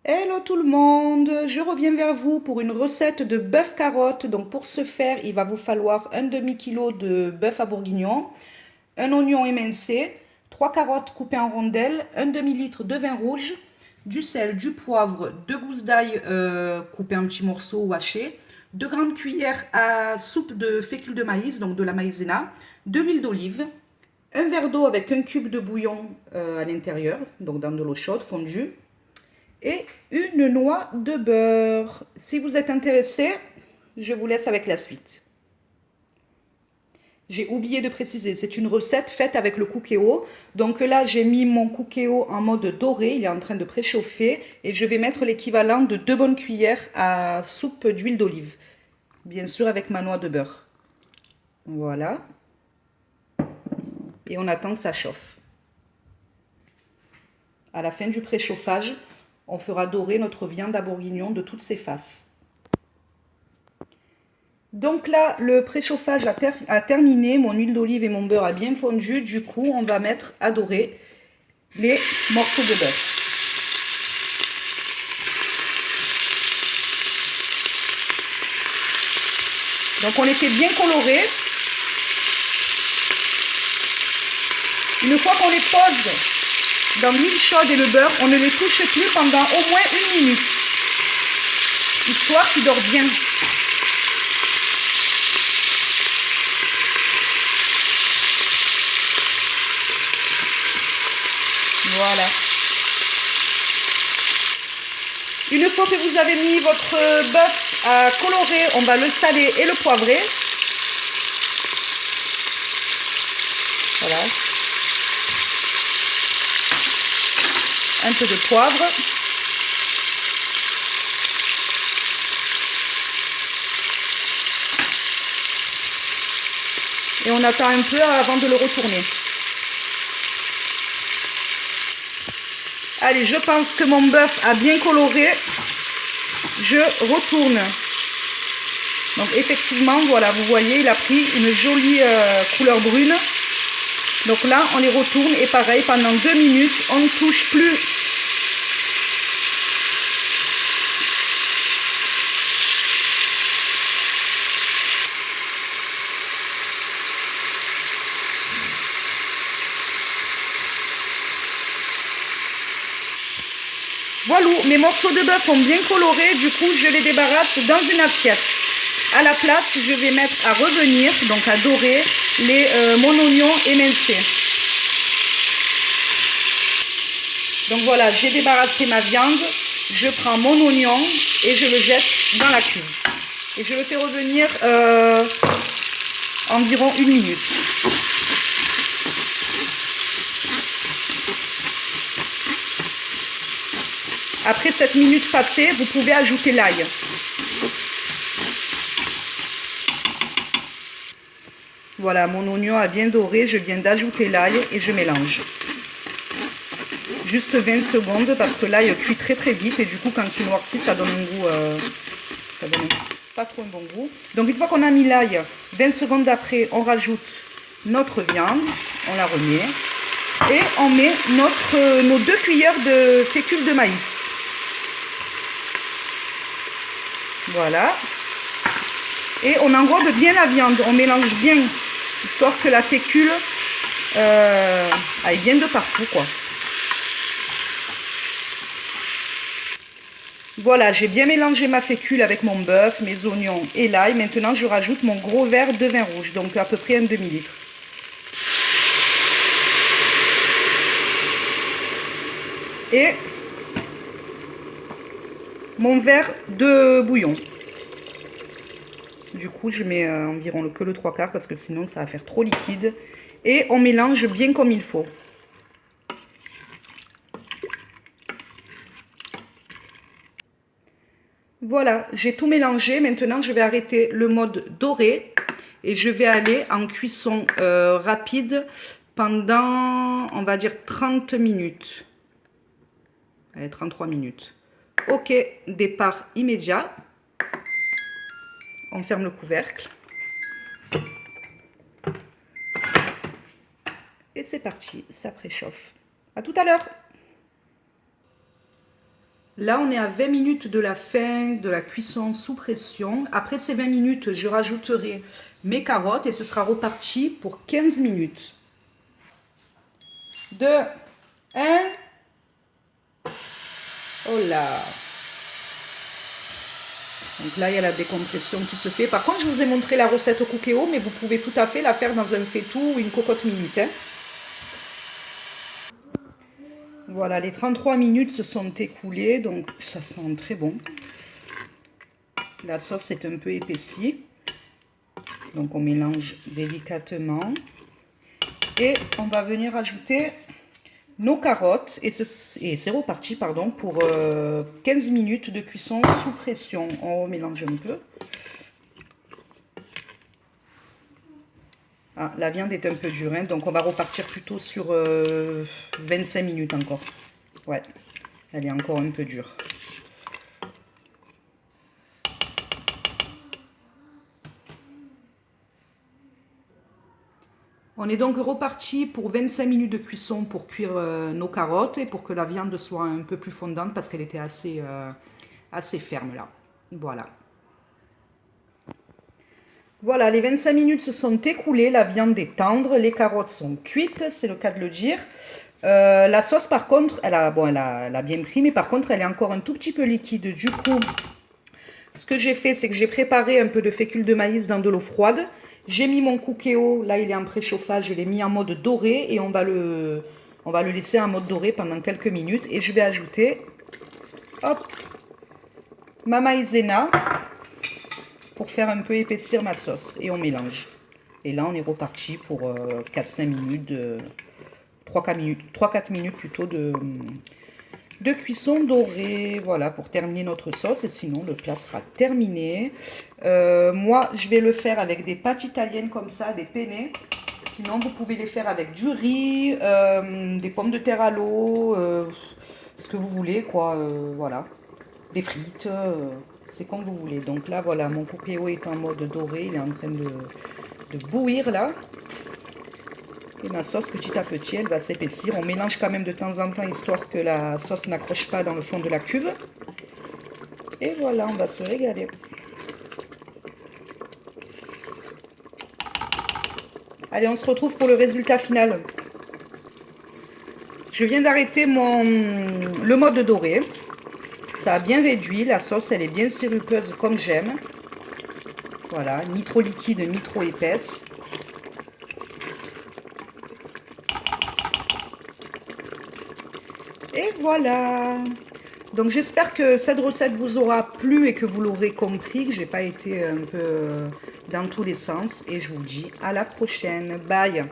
Hello tout le monde, je reviens vers vous pour une recette de bœuf carotte. Donc pour ce faire, il va vous falloir un demi-kilo de bœuf à bourguignon, un oignon émincé, 3 carottes coupées en rondelles, un demi-litre de vin rouge, du sel, du poivre, 2 gousses d'ail coupées en petits morceaux ou hachés, 2 grandes cuillères à soupe de fécule de maïs, donc de la maïzena, de l'huile d'olive, un verre d'eau avec un cube de bouillon à l'intérieur, donc dans de l'eau chaude fondue, et une noix de beurre. Si vous êtes intéressé, je vous laisse avec la suite. J'ai oublié de préciser, c'est une recette faite avec le cookéo. Donc là, j'ai mis mon cookéo en mode doré, il est en train de préchauffer et je vais mettre l'équivalent de 2 bonnes cuillères à soupe d'huile d'olive. Bien sûr avec ma noix de beurre. Voilà. Et on attend que ça chauffe. À la fin du préchauffage, on fera dorer notre viande à bourguignon de toutes ses faces. Donc là, le préchauffage a terminé, mon huile d'olive et mon beurre a bien fondu. Du coup, on va mettre à dorer les morceaux de bœuf. Donc on les fait bien colorer. Une fois qu'on les pose dans l'huile chaude et le beurre, on ne les touche plus pendant au moins 1 minute, histoire qu'ils dorent bien. Voilà. Une fois que vous avez mis votre bœuf à colorer, on va le saler et le poivrer. Voilà. Un peu de poivre. Et on attend un peu avant de le retourner. Allez, je pense que mon bœuf a bien coloré. Je retourne. Donc effectivement, voilà, vous voyez, il a pris une jolie couleur brune. Donc là, on les retourne et pareil, pendant 2 minutes, on ne touche plus. Voilà, mes morceaux de bœuf ont bien coloré, du coup je les débarrasse dans une assiette. À la place, je vais mettre à revenir, donc à dorer, mon oignon émincé. Donc voilà, j'ai débarrassé ma viande, je prends mon oignon et je le jette dans la cuve. Et je le fais revenir environ 1 minute. Après cette minute passée, vous pouvez ajouter l'ail. Voilà, mon oignon a bien doré, je viens d'ajouter l'ail et je mélange. Juste 20 secondes parce que l'ail cuit très très vite et du coup quand il noircit, ça donne un goût, ça donne pas trop un bon goût. Donc une fois qu'on a mis l'ail, 20 secondes après, on rajoute notre viande, on la remet et on met nos 2 cuillères de fécule de maïs. Voilà. Et on enrobe bien la viande, on mélange bien, histoire que la fécule aille bien de partout, quoi. Voilà, j'ai bien mélangé ma fécule avec mon bœuf, mes oignons et l'ail. Maintenant, je rajoute mon gros verre de vin rouge, donc à peu près un demi-litre. Et mon verre de bouillon. Du coup, je mets environ que le 3/4 parce que sinon, ça va faire trop liquide. Et on mélange bien comme il faut. Voilà, j'ai tout mélangé. Maintenant, je vais arrêter le mode doré et je vais aller en cuisson rapide pendant, on va dire, 30 minutes. Allez, 33 minutes. Ok, départ immédiat. On ferme le couvercle. Et c'est parti, ça préchauffe. À tout à l'heure. Là, on est à 20 minutes de la fin de la cuisson sous pression. Après ces 20 minutes, je rajouterai mes carottes et ce sera reparti pour 15 minutes. 2, 1. Oh là! Donc là, il y a la décompression qui se fait. Par contre, je vous ai montré la recette au Cookéo, mais vous pouvez tout à fait la faire dans un faitout ou une cocotte minute. Hein. Voilà, les 33 minutes se sont écoulées, donc ça sent très bon. La sauce est un peu épaissie. Donc on mélange délicatement. Et on va venir ajouter nos carottes. Et c'est reparti, pardon, pour 15 minutes de cuisson sous pression. On mélange un peu. Ah, la viande est un peu dure, hein, donc on va repartir plutôt sur 25 minutes encore. Ouais, elle est encore un peu dure. On est donc reparti pour 25 minutes de cuisson pour cuire nos carottes et pour que la viande soit un peu plus fondante parce qu'elle était assez ferme là. Voilà. Voilà, les 25 minutes se sont écoulées, la viande est tendre, les carottes sont cuites, c'est le cas de le dire. La sauce par contre, elle a bien pris, mais par contre elle est encore un tout petit peu liquide. Du coup, ce que j'ai fait, c'est que j'ai préparé un peu de fécule de maïs dans de l'eau froide. J'ai mis mon Cookéo, là il est en préchauffage, je l'ai mis en mode doré et on va le laisser en mode doré pendant quelques minutes. Et je vais ajouter, hop, ma maïzena pour faire un peu épaissir ma sauce. Et on mélange. Et là on est reparti pour 4-5 minutes, 3-4 minutes plutôt de cuisson dorée, voilà, pour terminer notre sauce. Et sinon, le plat sera terminé. Moi, je vais le faire avec des pâtes italiennes comme ça, des penne. Sinon, vous pouvez les faire avec du riz, des pommes de terre à l'eau, ce que vous voulez, quoi. Voilà, des frites, c'est comme vous voulez. Donc là, voilà, mon Cookéo est en mode doré. Il est en train de bouillir, là. Et ma sauce, petit à petit, elle va s'épaissir. On mélange quand même de temps en temps, histoire que la sauce n'accroche pas dans le fond de la cuve. Et voilà, on va se régaler. Allez, on se retrouve pour le résultat final. Je viens d'arrêter le mode doré. Ça a bien réduit. La sauce, elle est bien sirupeuse comme j'aime. Voilà, ni trop liquide, ni trop épaisse. Et voilà. Donc j'espère que cette recette vous aura plu et que vous l'aurez compris, que j'ai pas été un peu dans tous les sens. Et je vous dis à la prochaine. Bye.